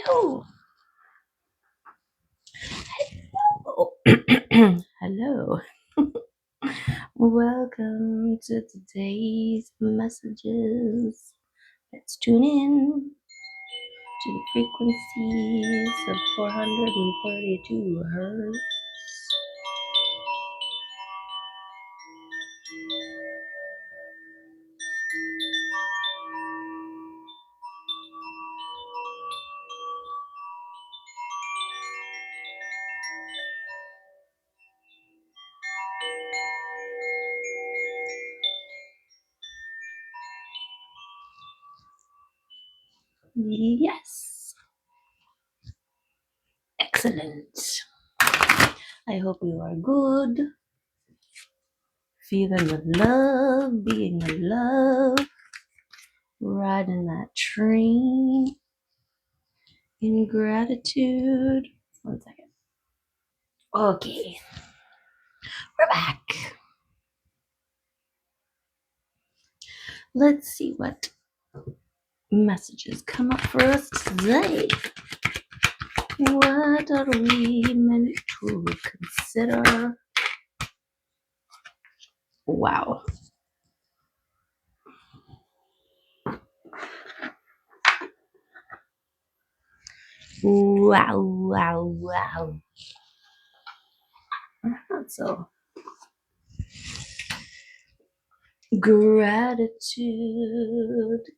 Hello. Hello. Hello. Welcome to today's messages. Let's tune in to the frequencies of 432 hertz. Yes. Excellent. I hope you are good. Feeling the love, being the love, riding that train in gratitude. One second. Okay, we're back. Let's see what messages come up for us today. What are we meant to consider? Wow. Wow, wow, wow. So, gratitude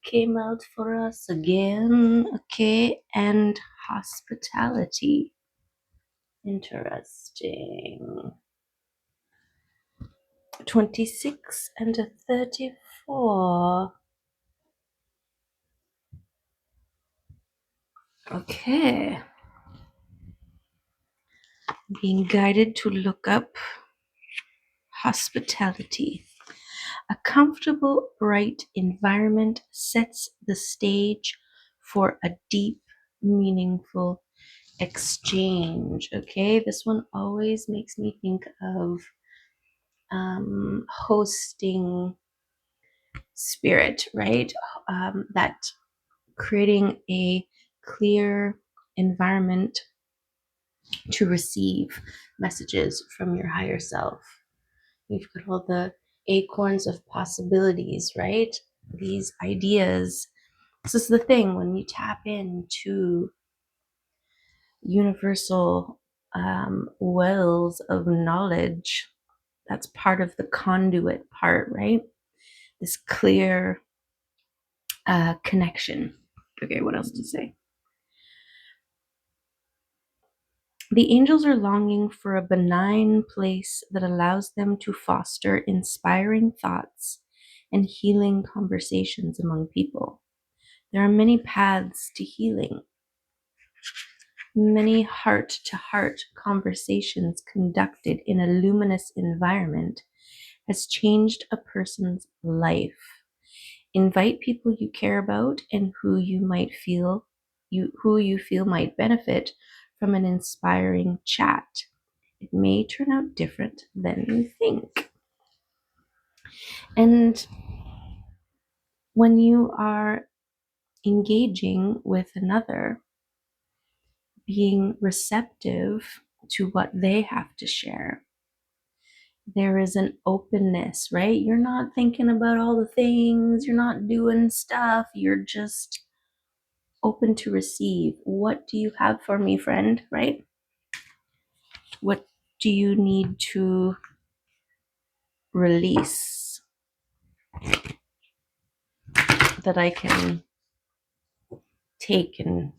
came out for us again. Okay, and hospitality. Interesting. 26 and a 34. Okay. Being guided to look up hospitality. A comfortable, bright environment sets the stage for a deep, meaningful exchange. Okay, this one always makes me think of hosting spirit, right? That creating a clear environment to receive messages from your higher self. You've got all the acorns of possibilities, right? These ideas. This is the thing when you tap into universal wells of knowledge. That's part of the conduit part, right? This clear connection. Okay, what else to say? The angels are longing for a benign place that allows them to foster inspiring thoughts and healing conversations among people. There are many paths to healing. Many heart-to-heart conversations conducted in a luminous environment has changed a person's life. Invite people you care about and who you feel might benefit from an inspiring chat. It may turn out different than you think. And when you are engaging with another, being receptive to what they have to share, there is an openness, right? You're not thinking about all the things, you're not doing stuff, you're just open to receive. What do you have for me, friend, right? What do you need to release that I can take and,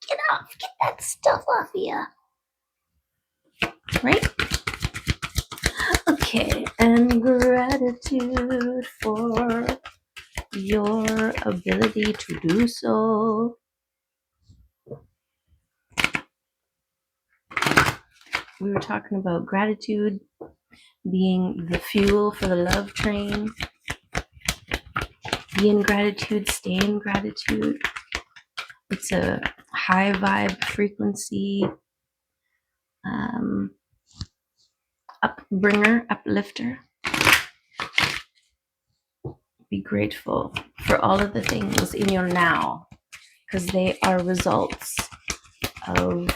get off, get that stuff off you, right? Okay, and gratitude for your ability to do so. We were talking about gratitude being the fuel for the love train. Be in gratitude, stay in gratitude. It's a high vibe frequency, upbringer, uplifter. Be grateful for all of the things in your now. because they are results of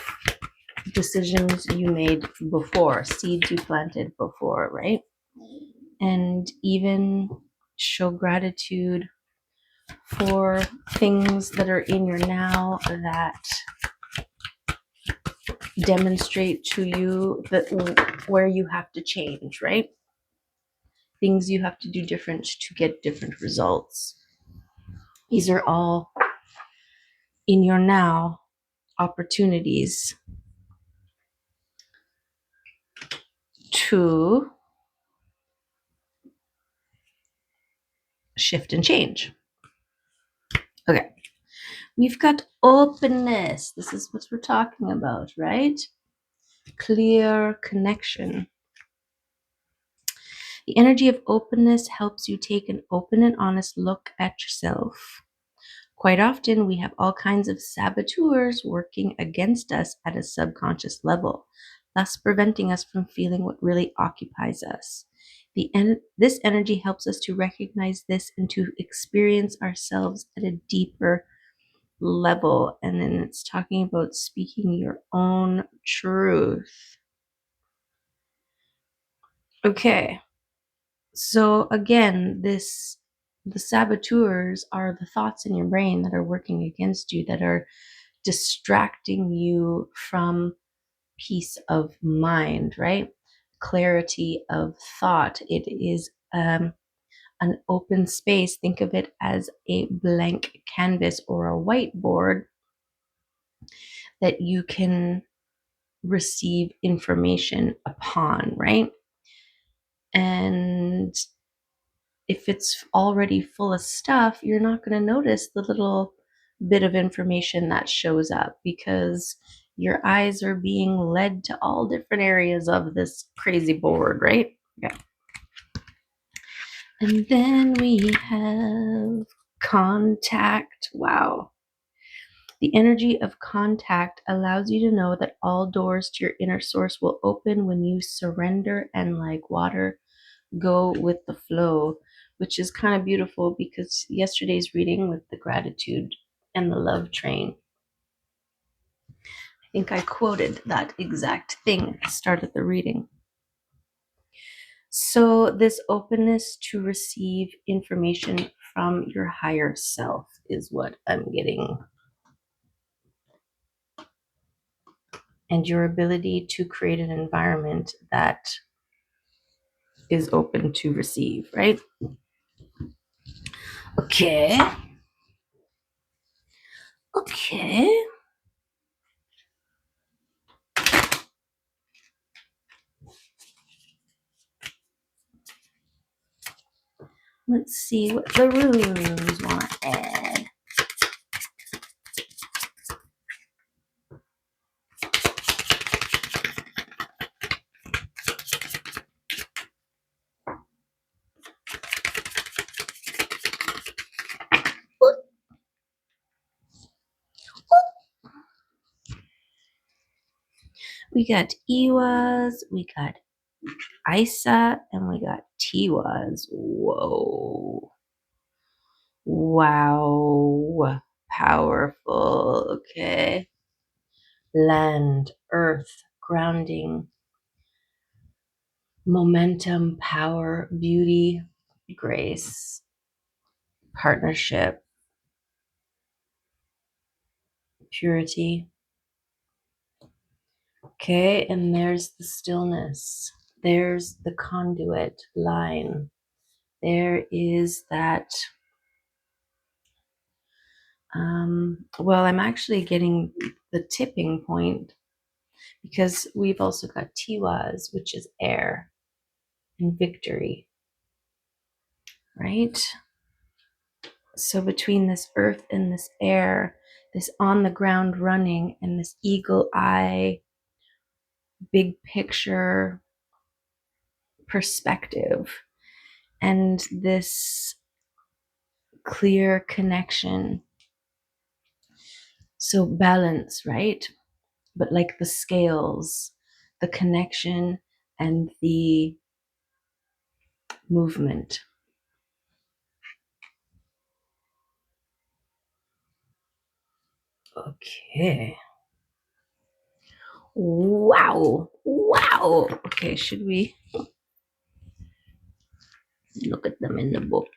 decisions you made before, seeds you planted before, right? And even show gratitude for things that are in your now that demonstrate to you that where you have to change, right? Things you have to do different to get different results. These are all in your now opportunities to shift and change. Okay. We've got openness. This is what we're talking about, right? Clear connection. The energy of openness helps you take an open and honest look at yourself. Quite often, we have all kinds of saboteurs working against us at a subconscious level, thus preventing us from feeling what really occupies us. This energy helps us to recognize this and to experience ourselves at a deeper level. And then it's talking about speaking your own truth. Okay. So again, the saboteurs are the thoughts in your brain that are working against you, that are distracting you from peace of mind, right? Clarity of thought. It is an open space. Think of it as a blank canvas or a whiteboard that you can receive information upon, right? And if it's already full of stuff, you're not going to notice the little bit of information that shows up because your eyes are being led to all different areas of this crazy board, right? Yeah. And then we have contact. Wow. The energy of contact allows you to know that all doors to your inner source will open when you surrender and, like water, go with the flow, which is kind of beautiful because yesterday's reading with the gratitude and the love train, I think I quoted that exact thing at the start of the reading. So this openness to receive information from your higher self is what I'm getting. And your ability to create an environment that is open to receive, right? Okay. Okay. Let's see what the runes want to add. We got Iwas, we got Isa, and we got Tiwas. Whoa. Wow. Powerful. Okay. Land, earth, grounding, momentum, power, beauty, grace, partnership, purity. Okay, and there's the stillness. There's the conduit line. There is that. Well, I'm actually getting the tipping point because we've also got Tiwas, which is air and victory, right? So between this earth and this air, this on the ground running and this eagle eye, big picture perspective, and this clear connection. So balance, right? But like the scales, the connection and the movement. Okay. Wow. Wow. Okay, should we look at them in the book?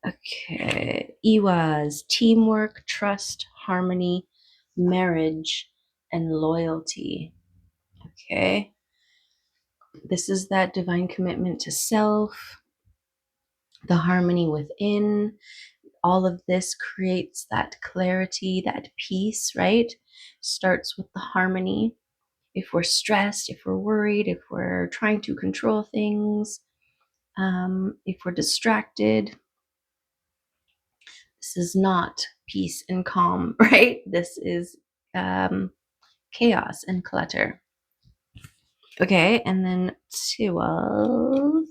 Okay. Iwa's teamwork, trust, harmony, marriage, and loyalty. Okay. This is that divine commitment to self, the harmony within. All of this creates that clarity, that peace, right? Starts with the harmony. If we're stressed, if we're worried, if we're trying to control things, if we're distracted, this is not peace and calm, right? This is chaos and clutter. Okay, and then 12.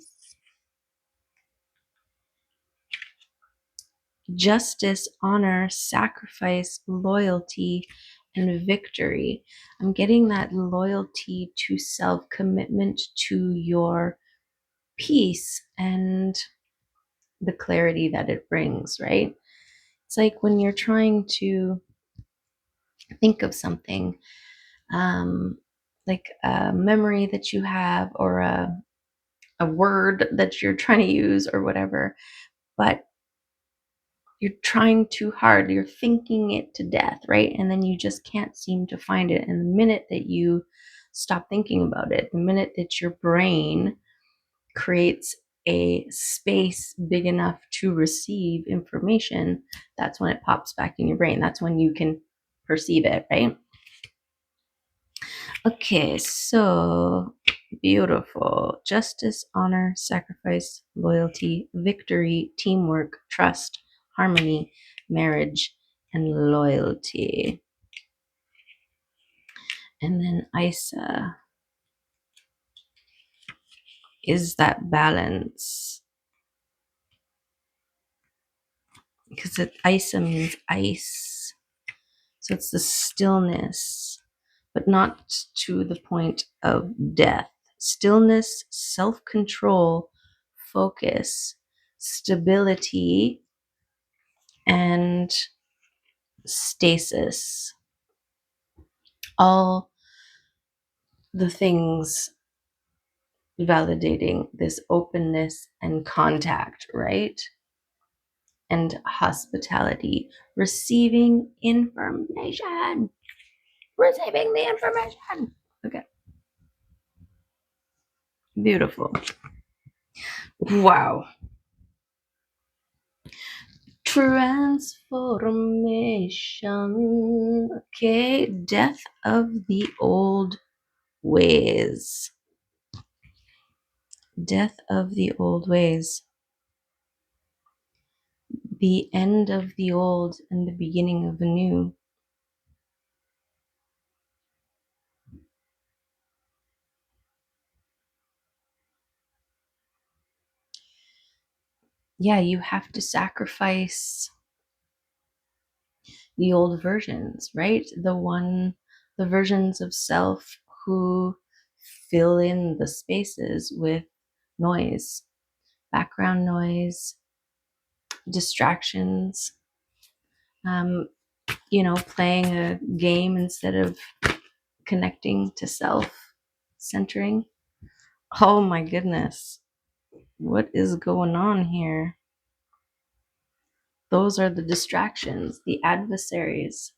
Justice, honor, sacrifice, loyalty, and victory. I'm getting that loyalty to self, commitment to your peace and the clarity that it brings, right? It's like when you're trying to think of something, like a memory that you have or a word that you're trying to use or whatever, but you're trying too hard, you're thinking it to death, right? And then you just can't seem to find it. And the minute that you stop thinking about it, the minute that your brain creates a space big enough to receive information, that's when it pops back in your brain. That's when you can perceive it, right? Okay, so beautiful. Justice, honor, sacrifice, loyalty, victory, teamwork, trust, harmony, marriage, and loyalty. And then Isa is that balance. Because Isa means ice. So it's the stillness, but not to the point of death. Stillness, self-control, focus, stability, and stasis. All the things validating this openness and contact, right? And hospitality, receiving information. Receiving the information. Okay. Beautiful. Wow. Transformation. Okay. Death of the old ways. Death of the old ways. The end of the old and the beginning of the new. Yeah, you have to sacrifice the old versions, right? The versions of self who fill in the spaces with noise, background noise, distractions, um, playing a game instead of connecting to self, centering. Oh my goodness. What is going on here? Those are the distractions, the adversaries.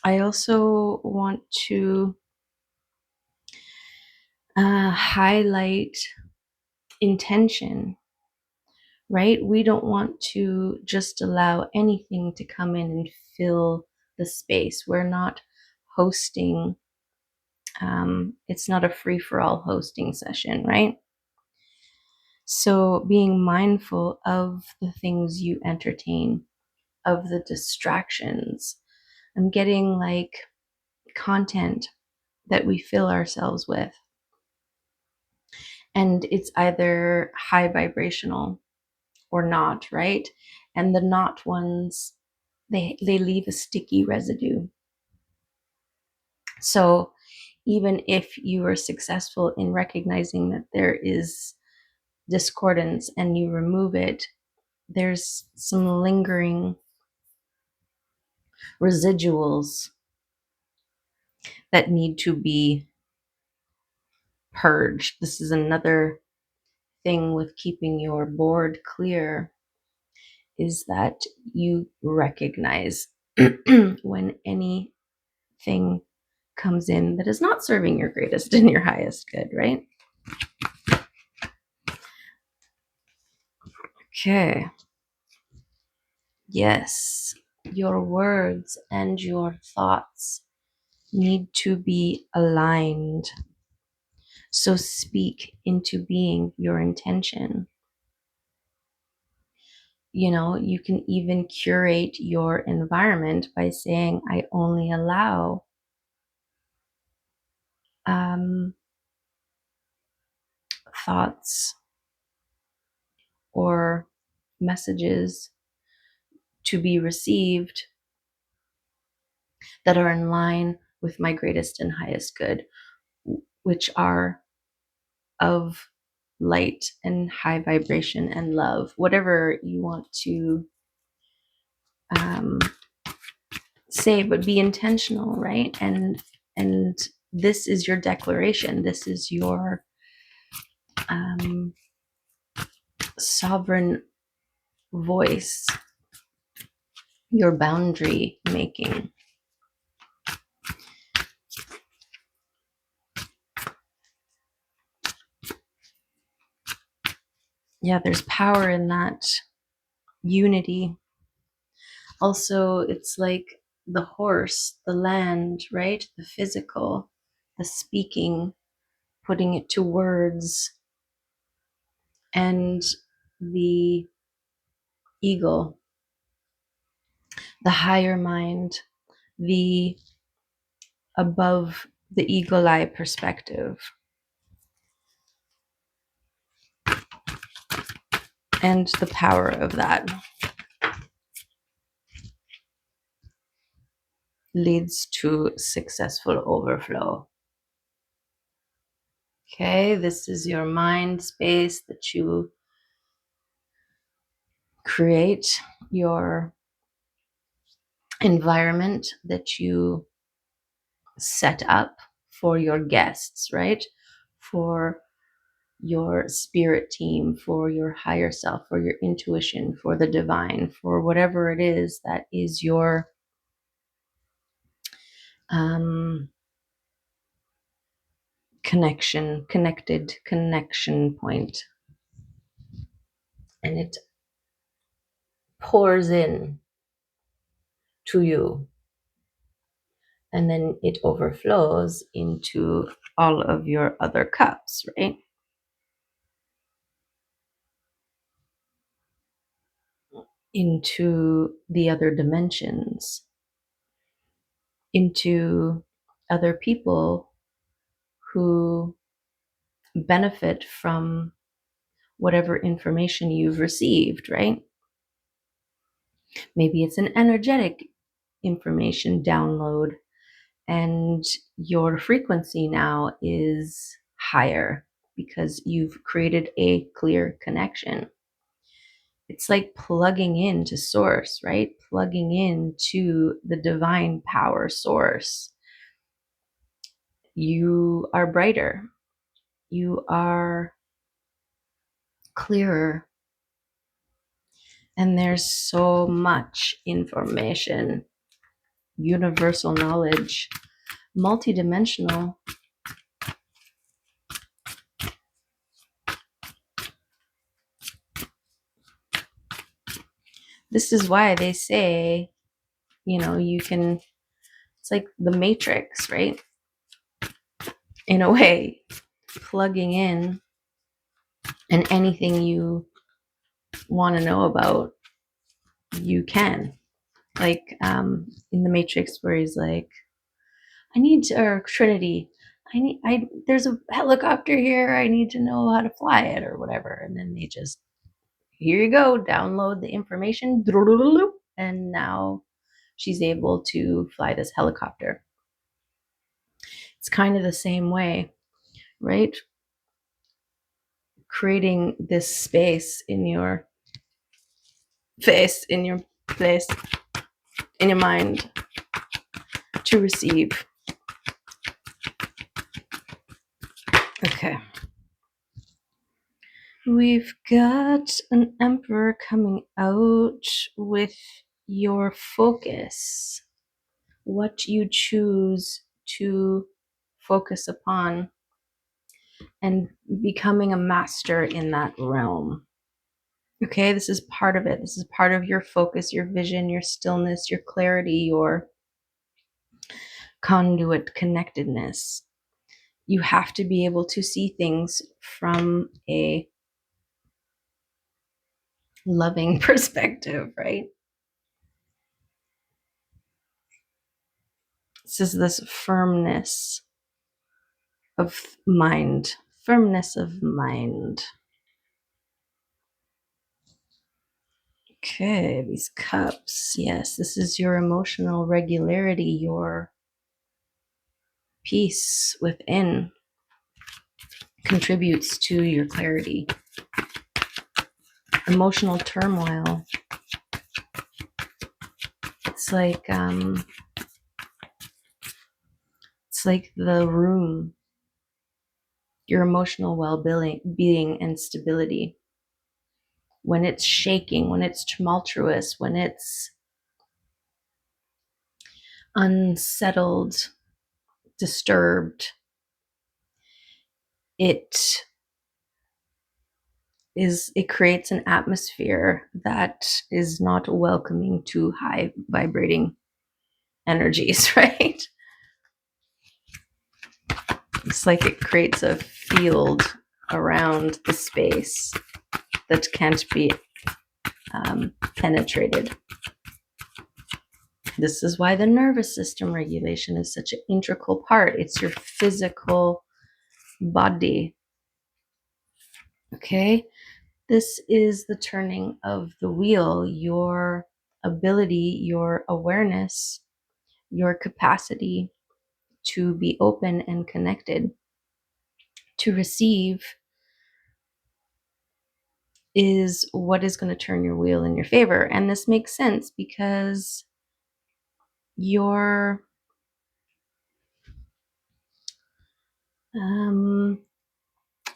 I also want to highlight intention, right? We don't want to just allow anything to come in and fill the space. We're not hosting, it's not a free for all hosting session, right? So being mindful of the things you entertain, of the distractions. I'm getting like content that we fill ourselves with. And it's either high vibrational or not, right? And the not ones, they leave a sticky residue. So even if you are successful in recognizing that there is discordance and you remove it, there's some lingering residuals that need to be purged. This is another thing with keeping your board clear, is that you recognize when anything comes in that is not serving your greatest and your highest good, right? Okay. Yes, your words and your thoughts need to be aligned. So speak into being your intention. You know, you can even curate your environment by saying, I only allow thoughts or messages to be received that are in line with my greatest and highest good, which are of light and high vibration and love, whatever you want to say, but be intentional, right? And this is your declaration. This is your sovereign voice, your boundary making. Yeah, there's power in that unity. Also, it's like the horse, the land, right? The physical, the speaking, putting it to words, and the eagle, the higher mind, the above the eagle eye perspective. And the power of that leads to successful overflow. Okay, this is your mind space that you create, your environment that you set up for your guests, right? For your spirit team, for your higher self, for your intuition, for the divine, for whatever it is that is your connected connection point. And it pours in to you. And then it overflows into all of your other cups, right? Into the other dimensions, into other people who benefit from whatever information you've received, right? Maybe it's an energetic information download, and your frequency now is higher because you've created a clear connection. It's like plugging into source, right? Plugging into the divine power source. You are brighter. You are clearer. And there's so much information, universal knowledge, multidimensional. This is why they say, you can, it's like the matrix, right? In a way, plugging in, and anything you want to know about, you can. Like in the Matrix, where he's like, or Trinity, there's a helicopter here, I need to know how to fly it or whatever. And then they just, here you go, download the information, and now she's able to fly this helicopter. It's kind of the same way, right? Creating this space in your face, in your place, in your mind to receive. Okay. We've got an emperor coming out with your focus, what you choose to focus upon, and becoming a master in that realm. Okay, this is part of it. This is part of your focus, your vision, your stillness, your clarity, your conduit connectedness. You have to be able to see things from a loving perspective, right? This is this firmness of mind, firmness of mind. Okay, these cups. Yes, this is your emotional regularity, your peace within contributes to your clarity. Emotional turmoil. It's like the room, your emotional well-being and stability. When it's shaking, when it's tumultuous, when it's unsettled, disturbed, it creates an atmosphere that is not welcoming to high vibrating energies, right? It's like it creates a field around the space that can't be penetrated. This is why the nervous system regulation is such an integral part. It's your physical body. Okay? This is the turning of the wheel, your ability, your awareness, your capacity to be open and connected, to receive, is what is going to turn your wheel in your favor. And this makes sense because you're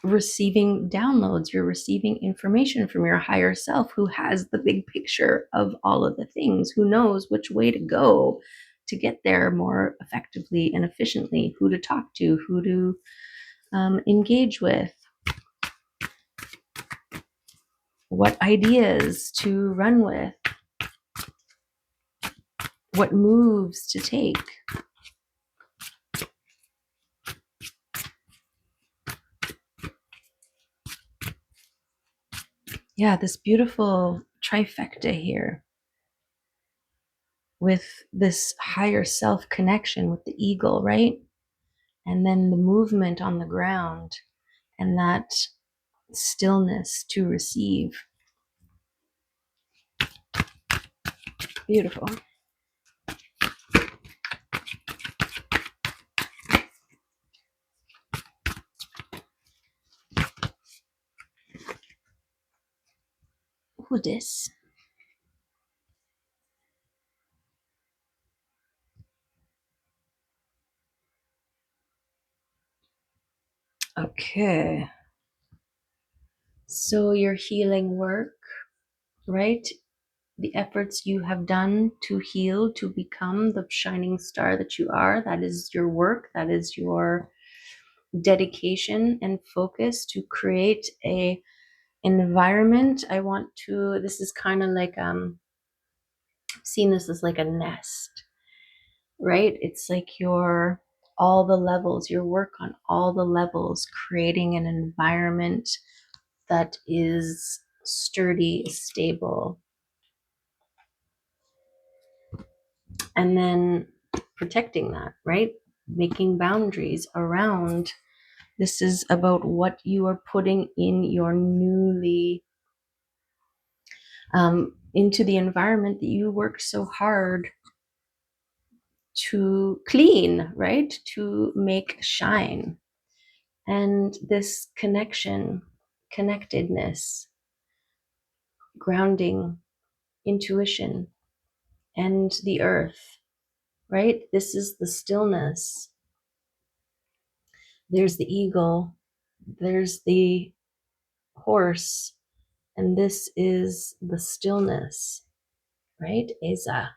receiving downloads, you're receiving information from your higher self, who has the big picture of all of the things, who knows which way to go to get there more effectively and efficiently, who to talk to, who to engage with, what ideas to run with, what moves to take. Yeah, this beautiful trifecta here with this higher self connection with the eagle, right? And then the movement on the ground and that stillness to receive. Beautiful. Who this? Okay. So your healing work, right? The efforts you have done to heal, to become the shining star that you are, that is your work, that is your dedication and focus to create a environment. This is kind of like seeing this as like a nest, right? It's like all the levels, your work on all the levels, creating an environment that is sturdy, stable, and then protecting that, right? Making boundaries around. This is about what you are putting in your newly into the environment that you worked so hard to clean, right? To make shine. And this connection, connectedness, grounding, intuition, and the earth, right? This is the stillness. There's the eagle, there's the horse, and this is the stillness, right? Isa.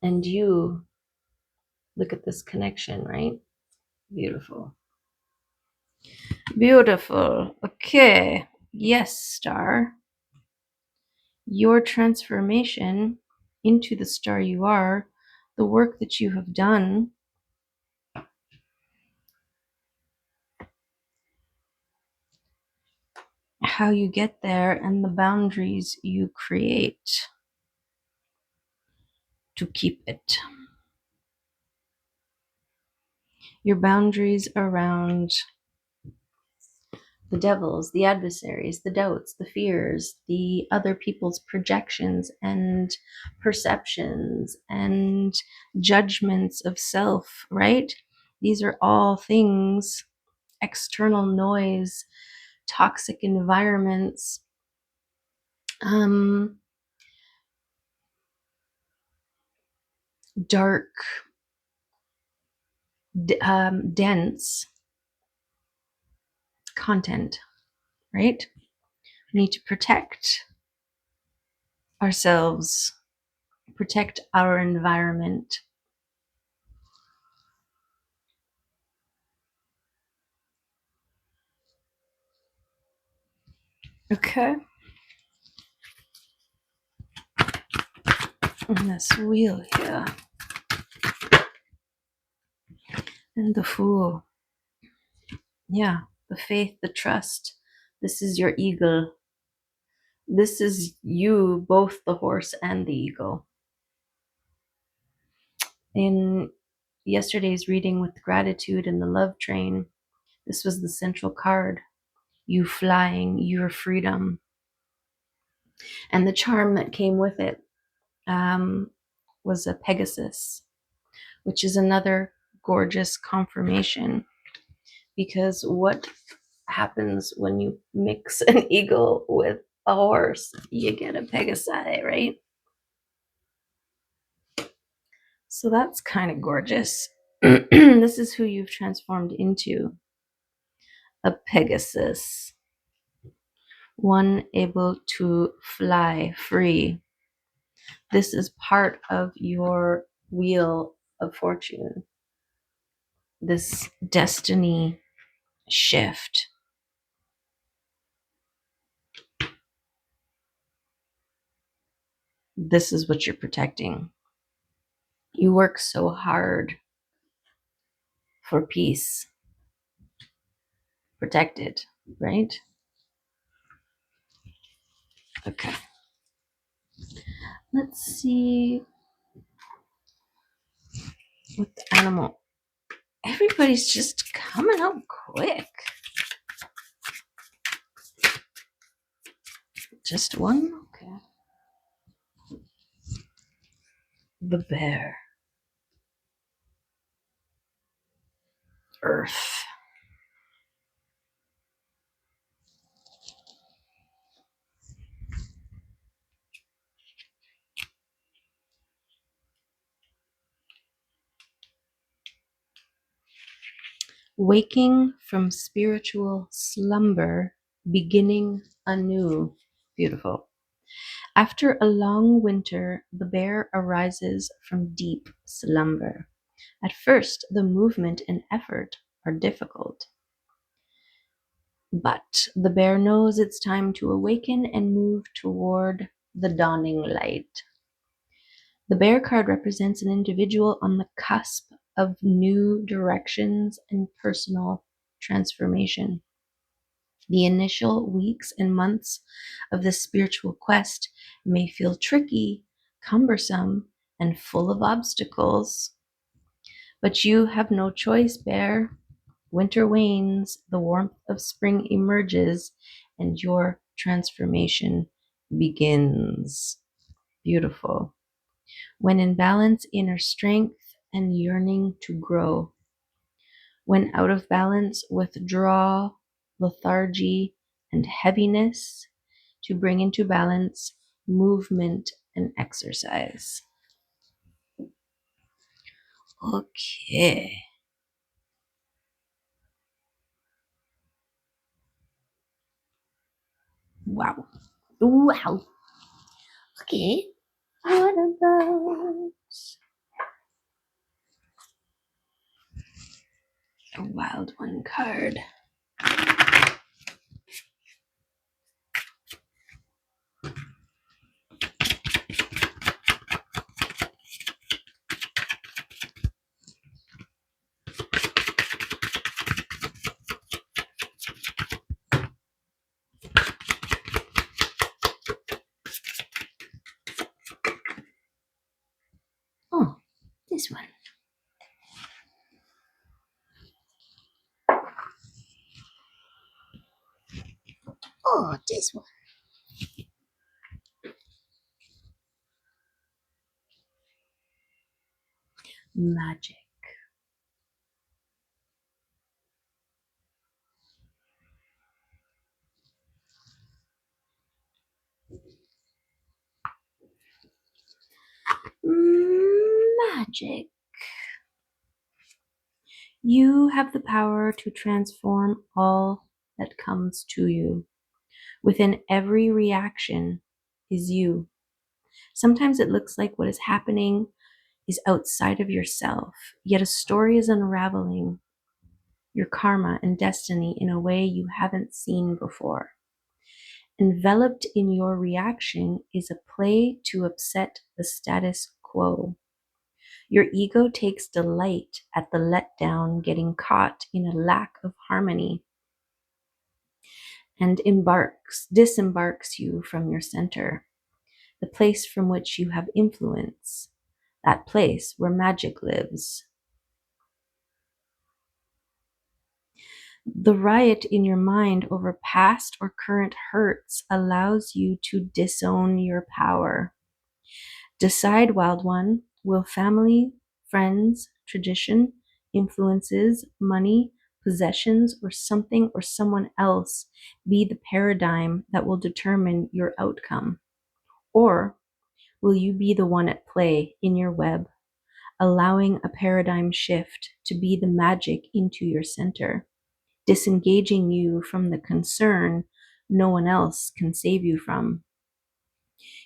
And you look at this connection, right? Beautiful. Beautiful. Okay. Yes, star. Your transformation into the star you are, the work that you have done, how you get there, and the boundaries you create to keep it. Your boundaries around the devils, the adversaries, the doubts, the fears, the other people's projections and perceptions and judgments of self, right? These are all things, external noise, toxic environments, dark, dense content, right? We need to protect ourselves, protect our environment. Okay. And this wheel here. And the Fool. Yeah, the faith, the trust. This is your eagle. This is you, both the horse and the eagle. In yesterday's reading with gratitude and the love train, this was the central card. You flying, your freedom. And the charm that came with it was a Pegasus, which is another gorgeous confirmation. Because what happens when you mix an eagle with a horse? You get a Pegasi, right? So that's kind of gorgeous. This is who you've transformed into, a Pegasus, one able to fly free. This is part of your wheel of fortune, this destiny shift. This is what you're protecting. You work so hard for peace. Protect it, right? Okay. Let's see what the animal. Everybody's just coming up quick. Just one? Okay. The bear. Earth. Waking from spiritual slumber, beginning anew. Beautiful. After a long winter, the bear arises from deep slumber. At first, the movement and effort are difficult. But the bear knows it's time to awaken and move toward the dawning light. The bear card represents an individual on the cusp of new directions and personal transformation. The initial weeks and months of this spiritual quest may feel tricky, cumbersome, and full of obstacles. But you have no choice, bear. Winter wanes, the warmth of spring emerges, and your transformation begins. Beautiful. When in balance, inner strength and yearning to grow. When out of balance, withdraw, lethargy, and heaviness to bring into balance movement and exercise. Okay. Wow. Wow. Okay. What about a wild one card? Oh, this one. Oh, this one. Magic. Magic. You have the power to transform all that comes to you. Within every reaction is you. Sometimes it looks like what is happening is outside of yourself, yet a story is unraveling your karma and destiny in a way you haven't seen before. Enveloped in your reaction is a play to upset the status quo. Your ego takes delight at the letdown, getting caught in a lack of harmony, and disembarks you from your center, the place from which you have influence, that place where magic lives. The riot in your mind over past or current hurts allows you to disown your power. Decide, wild one, will family, friends, tradition, influences, money, possessions, or something or someone else be the paradigm that will determine your outcome? Or will you be the one at play in your web, allowing a paradigm shift to be the magic into your center, disengaging you from the concern no one else can save you from?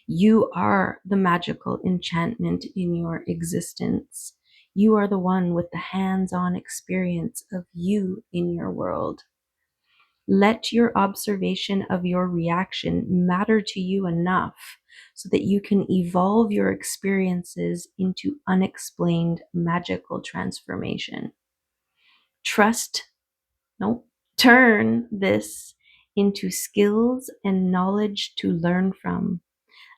You are the magical enchantment in your existence. You are the one with the hands-on experience of you in your world. Let your observation of your reaction matter to you enough so that you can evolve your experiences into unexplained magical transformation. Turn this into skills and knowledge to learn from.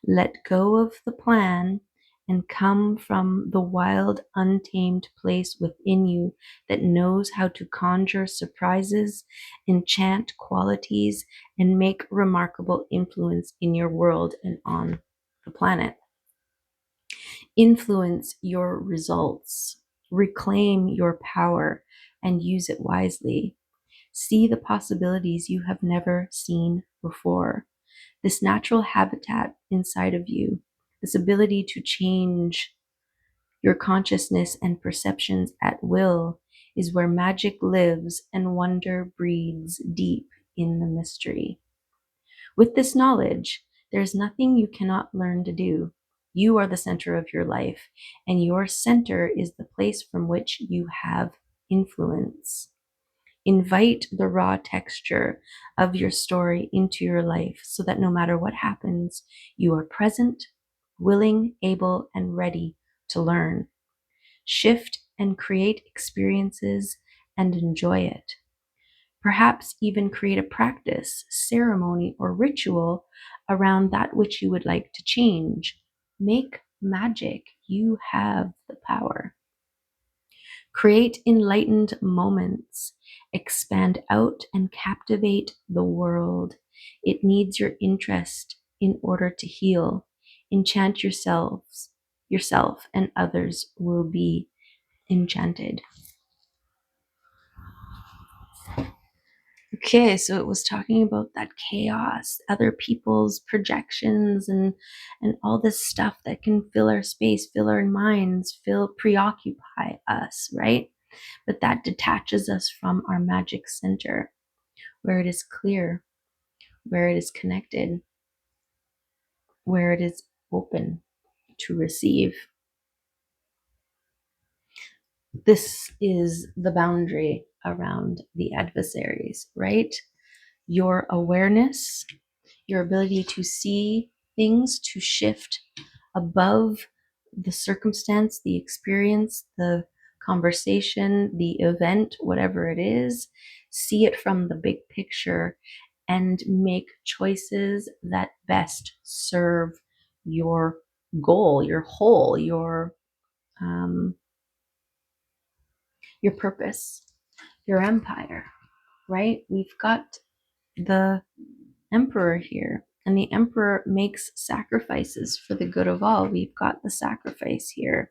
Let go of the plan and come from the wild, untamed place within you that knows how to conjure surprises, enchant qualities, and make remarkable influence in your world and on the planet. Influence your results, reclaim your power, and use it wisely. See the possibilities you have never seen before. This natural habitat inside of you, this ability to change your consciousness and perceptions at will, is where magic lives and wonder breeds deep in the mystery. With this knowledge, there's nothing you cannot learn to do. You are the center of your life, and your center is the place from which you have influence. Invite the raw texture of your story into your life so that no matter what happens, you are present, willing, able, and ready to learn. Shift and create experiences and enjoy it. Perhaps even create a practice, ceremony, or ritual around that which you would like to change. Make magic. You have the power. Create enlightened moments. Expand out and captivate the world. It needs your interest in order to heal. Enchant yourself, and others will be enchanted. Okay, so it was talking about that chaos, other people's projections, and all this stuff that can fill our space, fill our minds, preoccupy us, right? But that detaches us from our magic center, where it is clear, where it is connected, where it is open to receive. This is the boundary around the adversaries, right? Your awareness, your ability to see things, to shift above the circumstance, the experience, the conversation, the event, whatever it is, see it from the big picture and make choices that best serve your goal, your whole, your purpose, your empire, right? We've got the emperor here, and the emperor makes sacrifices for the good of all. We've got the sacrifice here.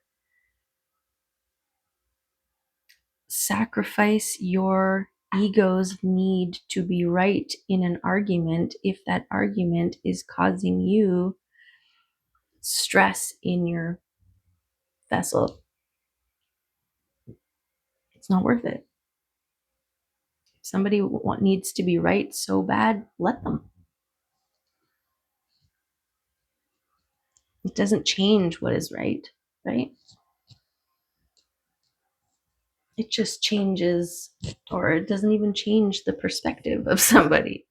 Sacrifice your ego's need to be right in an argument if that argument is causing you stress in your vessel. It's not worth it. If somebody needs to be right so bad, let them. It doesn't change what is right, right? It just changes, or it doesn't even change the perspective of somebody,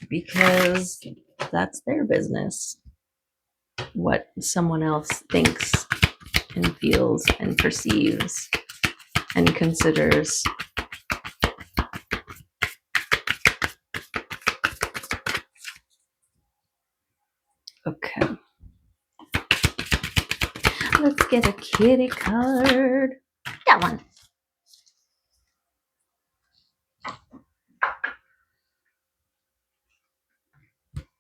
because that's their business, what someone else thinks and feels and perceives and considers. Okay, let's get a kitty card. That one.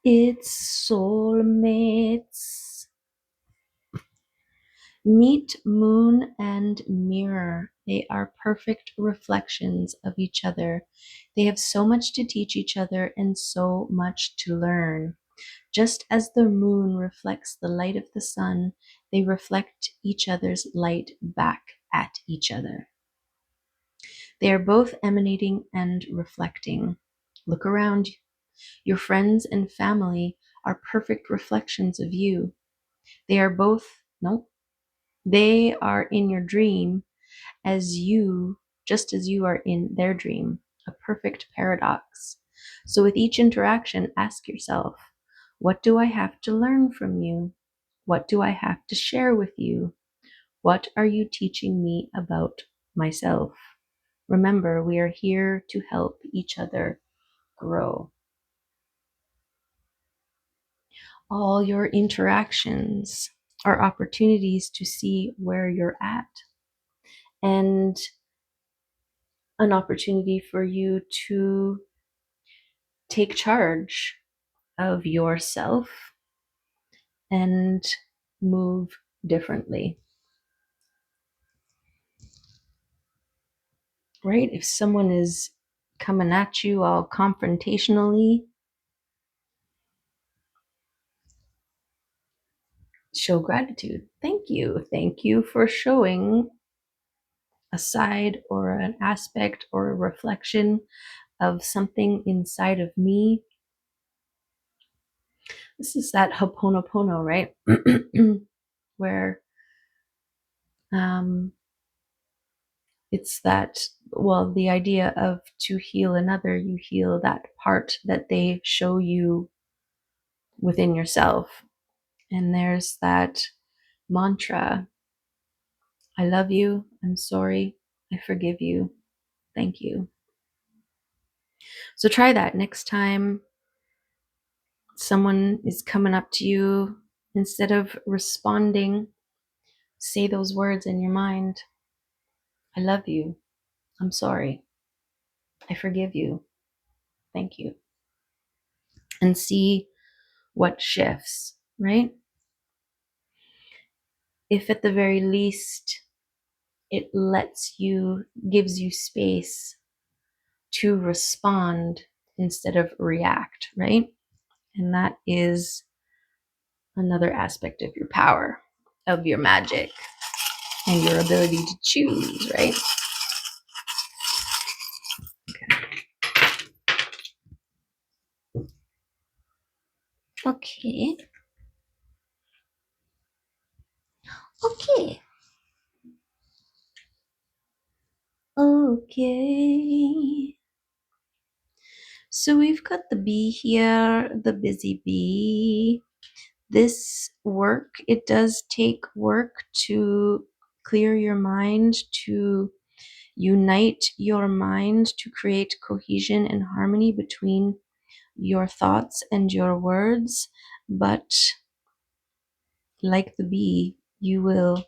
It's soulmates. Meet moon and mirror. They are perfect reflections of each other. They have so much to teach each other and so much to learn. Just as the moon reflects the light of the sun, they reflect each other's light back at each other. They are both emanating and reflecting. Look around. Your friends and family are perfect reflections of you. They are both, no, they are in your dream just as you are in their dream, a perfect paradox. So with each interaction, ask yourself, what do I have to learn from you? What do I have to share with you? What are you teaching me about myself? Remember, we are here to help each other grow. All your interactions are opportunities to see where you're at, and an opportunity for you to take charge of yourself and move differently. Right? If someone is coming at you all confrontationally, show gratitude. Thank you. Thank you for showing a side or an aspect or a reflection of something inside of me. This is that Ho'oponopono, right? Where it's that, well, the idea of to heal another, you heal that part that they show you within yourself. And there's that mantra, I love you, I'm sorry, I forgive you, thank you. So try that next time someone is coming up to you. Instead of responding, say those words in your mind. I love you, I'm sorry, I forgive you, thank you. and see what shifts, right? If at the very least it gives you space to respond instead of react, right? And that is another aspect of your power, of your magic, and your ability to choose, right? Okay. Okay. Okay. So we've got the bee here, the busy bee. This work, it does take work to clear your mind, to unite your mind, to create cohesion and harmony between your thoughts and your words. But like the bee, you will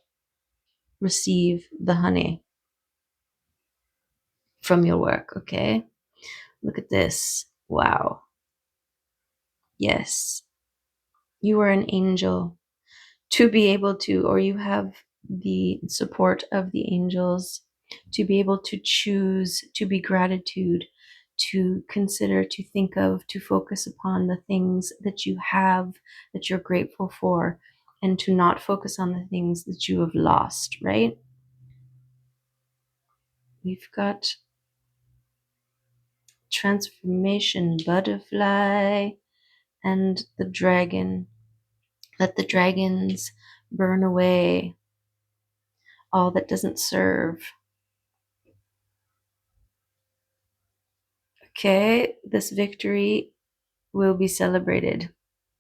receive the honey from your work, okay? Look at this. Wow. Yes, you are an angel to be able to, or you have the support of the angels to be able to choose to be gratitude, to consider, to think of, to focus upon the things that you have, that you're grateful for, and to not focus on the things that you have lost, right? We've got transformation butterfly and the dragon. Let the dragons burn away all that doesn't serve. Okay, this victory will be celebrated.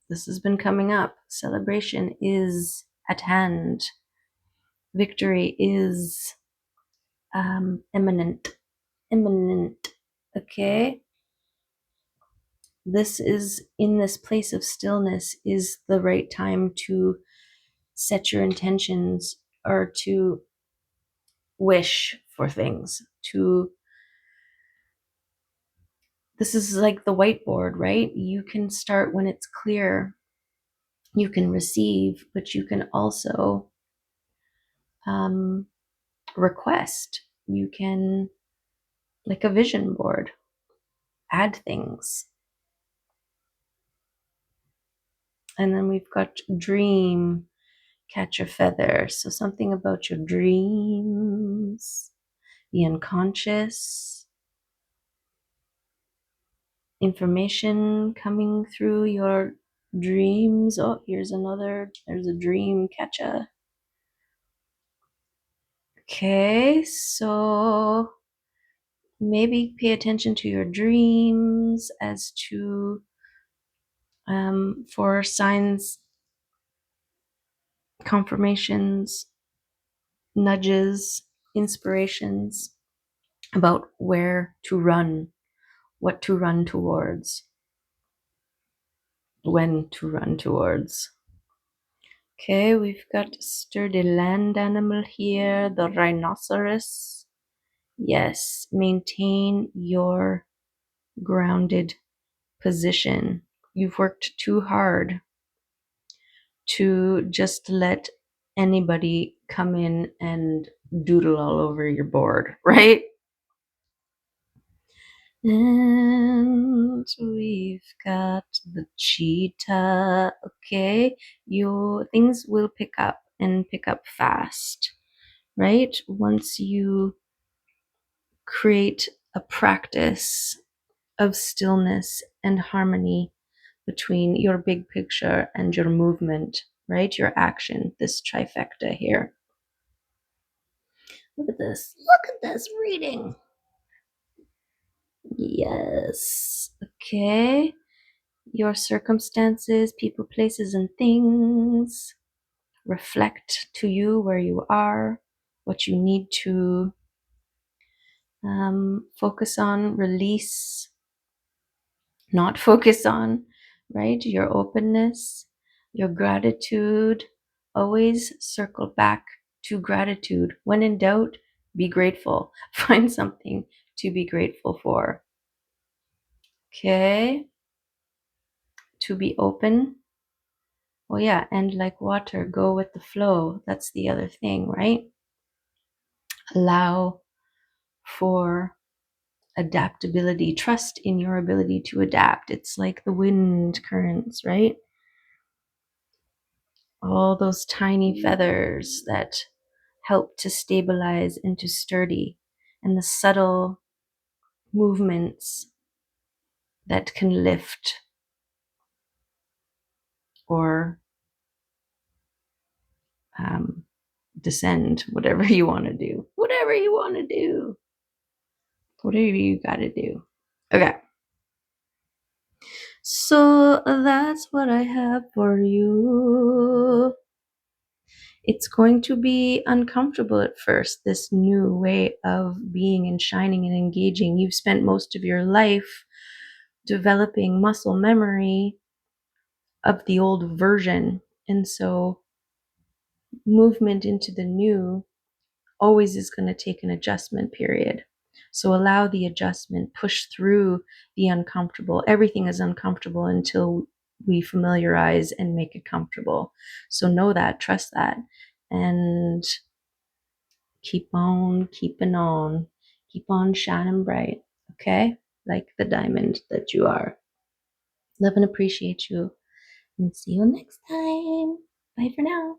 This has been coming up. Celebration is at hand. Victory is imminent. Imminent. Okay? This is in this place of stillness is the right time to set your intentions or to wish for things. This is like the whiteboard, right? You can start when it's clear. You can receive, but you can also request. You can, like a vision board, add things. And then we've got dream, catch a feather. So something about your dreams, the unconscious, information coming through your dreams. Oh, there's a dream catcher. Okay, so maybe pay attention to your dreams as to for signs, confirmations, nudges, inspirations about where to run, what to run towards, when to run towards. Okay, we've got sturdy land animal here, the rhinoceros. Yes, maintain your grounded position. You've worked too hard to just let anybody come in and doodle all over your board, right? And we've got the cheetah. Okay, your things will pick up and pick up fast, right? Once you create a practice of stillness and harmony between your big picture and your movement, right? Your action, this trifecta here. Look at this. Look at this reading. Yes. Okay. Your circumstances, people, places, and things reflect to you where you are, what you need to focus on, release, not focus on, right? Your openness, your gratitude. Always circle back to gratitude. When in doubt, be grateful. Find something to be grateful for. Okay. to be open. Well, yeah, and like water, go with the flow. That's the other thing, right? Allow for adaptability, trust in your ability to adapt. It's like the wind currents, right? All those tiny feathers that help to stabilize and to sturdy, and the subtle movements that can lift or descend, whatever you want to do. Whatever you want to do. Whatever you got to do. Okay. So that's what I have for you. It's going to be uncomfortable at first, this new way of being and shining and engaging. You've spent most of your life developing muscle memory of the old version. And so movement into the new always is going to take an adjustment period. So allow the adjustment, push through the uncomfortable. Everything is uncomfortable until we familiarize and make it comfortable. So know that, trust that, and keep on keeping on. Keep on shining bright, okay? Like the diamond that you are. Love and appreciate you. And see you next time. Bye for now.